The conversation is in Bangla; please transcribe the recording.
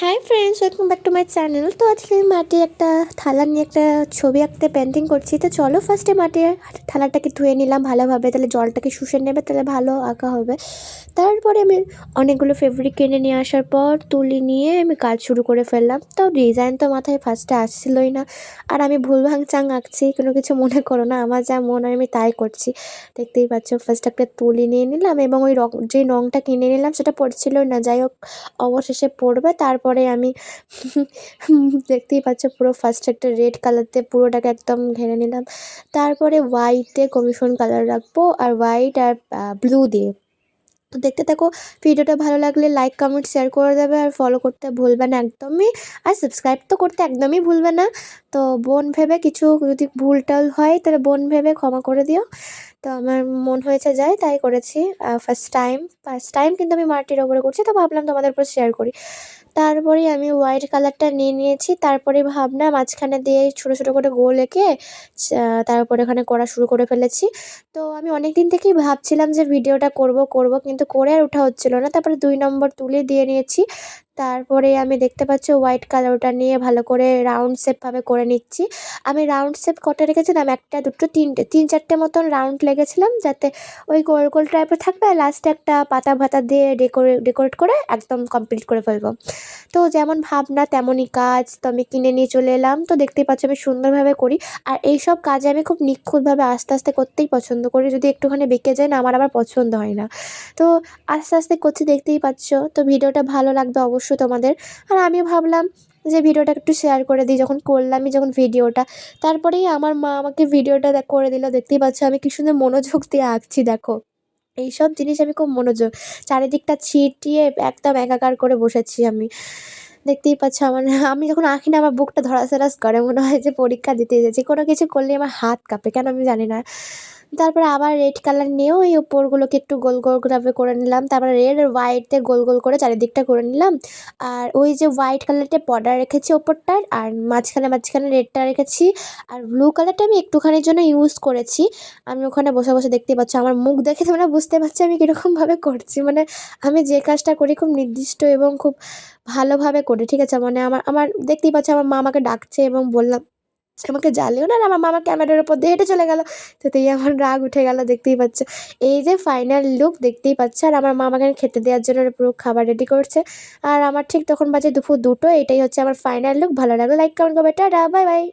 Hi friends, welcome back to my channel. তো আজকে আমি মাটির একটা থালা নিয়ে একটা ছবি আঁকতে পেন্টিং করছি। তো চলো ফার্স্টে মাটির থালাটাকে ধুয়ে নিলাম ভালোভাবে, তাহলে জলটাকে শুষে নেবে, তাহলে ভালো আঁকা হবে। তারপরে আমি অনেকগুলো ফেব্রিক কিনে নিয়ে আসার পর তুলি নিয়ে আমি কাজ শুরু করে ফেললাম। তো ডিজাইন তো মাথায় ফার্স্টে আসছিলই না, আর আমি ভুল ভাঙচাং আঁকছি, কোনো কিছু মনে করো না, আমার যা মনে হয় আমি তাই করছি। দেখতেই পাচ্ছ, ফার্স্ট একটা তুলি নিয়ে নিলাম এবং ওই যে রঙটা কিনে নিলাম সেটা পড়ছিলই না, যাই হোক অবশেষে পড়বে। তারপরে আমি দেখতেই পাচ্ছ পুরো ফার্স্ট একটা রেড কালার দিয়ে পুরোটাকে একদম ঘেরে নিলাম। তারপরে হোয়াইটে কমিশন কালার রাখবো, আর হোয়াইট আর ব্লু দিয়ে। তো দেখতে থাকো। ভিডিওটা ভালো লাগলে লাইক কমেন্ট শেয়ার করে দেবে, আর ফলো করতে ভুলবে না একদমই, আর সাবস্ক্রাইব তো করতে একদমই ভুলবে না। তো বোন ভেবে কিছু যদি ভুল টাল হয় তাহলে বোন ভেবে ক্ষমা করে দিও। তো আমার মন হয়েছে যায় তাই করেছি। ফার্স্ট টাইম কিন্তু আমি মাটির ওপরে করছি, তো ভাবলাম তোমাদের উপর শেয়ার করি। তারপরেই আমি হোয়াইট কালারটা নিয়ে নিয়েছি। তারপরে ভাবনা মাঝখানে দিয়ে ছোটো ছোটো করে গোল এঁকে তারপরে এখানে করা শুরু করে ফেলেছি। তো আমি অনেক দিন থেকেই ভাবছিলাম যে ভিডিওটা করব কিন্তু করে আর ওঠা হচ্ছিল না। তারপরে ২ নম্বর তুলি দিয়ে নিয়েছি। তারপরে আমি দেখতে পাচ্ছি হোয়াইট কালার, ওটা নিয়ে ভালো করে রাউন্ড শেপভাবে করে নিচ্ছি। আমি রাউন্ড শেপ কটা রেখেছিলাম, ১ টা ২ টো ৩ টে ৩-৪ টে মতন রাউন্ড লেগেছিলাম, যাতে ওই গোল গোল টাইপের থাকবে, আর লাস্টে একটা পাতা ভাতা দিয়ে ডেকোরেট করে একদম কমপ্লিট করে ফেলবো। তো যেমন ভাবনা তেমনই কাজ। তো আমি কিনে নিয়ে চলে এলাম। তো দেখতেই পাচ্ছ আমি সুন্দরভাবে করি, আর এইসব কাজে আমি খুব নিখুঁতভাবে আস্তে আস্তে করতেই পছন্দ করি। যদি একটুখানি বেঁকে যায় না, আমার আবার পছন্দ হয় না। তো আস্তে আস্তে করছি, দেখতেই পাচ্ছ। তো ভিডিওটা ভালো লাগবে অবশ্যই তোমাদের। আর আমিও ভাবলাম যে ভিডিওটা একটু শেয়ার করে দিই, যখন করলামই যখন ভিডিওটা। তারপরেই আমার মা আমাকে ভিডিওটা করে দিল। দেখতেই পাচ্ছ আমি কি সুন্দর মনোযোগ দিয়ে আঁকছি, দেখো। এইসব জিনিস আমি খুব মনোযোগ, চারিদিকটা ছিটিয়ে একদম একাকার করে বসেছি আমি। দেখতেই পাচ্ছ আমার আমি যখন আঁকি না, আমার বুকটা ধড়াস করে, মনে হয় যে পরীক্ষা দিতে এসেছি। কোনো কিছু করলেই আমার হাত কাঁপে, কেন আমি জানি না। তারপরে আবার রেড কালার নিয়েও এই উপরগুলোকে একটু গোল গোল ভাবে করে নিলাম। তারপরে রেড আর হোয়াইট দিয়ে গোল গোল করে চারিদিকটা করে নিলাম। আর ওই যে হোয়াইট কালারটা বর্ডার রেখেছি ওপরটার, আর মাঝখানে রেডটা রেখেছি। আর ব্লু কালারটা আমি একটুখানির জন্য ইউজ করেছি। আমি ওখানে বসে বসে দেখতেই পাচ্ছ, আমার মুখ দেখে তোমরা বুঝতে পারছো আমি কীরকমভাবে করছি। মানে আমি যে কাজটা করি খুব নির্দিষ্ট এবং খুব ভালোভাবে করি, ঠিক আছে? মানে আমার আমার দেখতেই পাচ্ছ আমার মা আমাকে ডাকছে এবং বললাম যে, "আমাকে জ্বালিও না।" আর আমার মা আমার ক্যামেরার উপর দিয়ে হেঁটে চলে গেল। তাতেই আমার রাগ উঠে গেল, দেখতেই পাচ্ছ। এই যে ফাইনাল লুক, দেখতেই পাচ্ছ। আর আমার মা আমাকে খেতে দেওয়ার জন্য পুরো খাবার রেডি করছে। আর আমার ঠিক তখন বাজে দুপুর ২টো। এটাই হচ্ছে আমার ফাইনাল লুক। ভালো লাগলে লাইক কমেন্ট করবে। Tata, bye bye.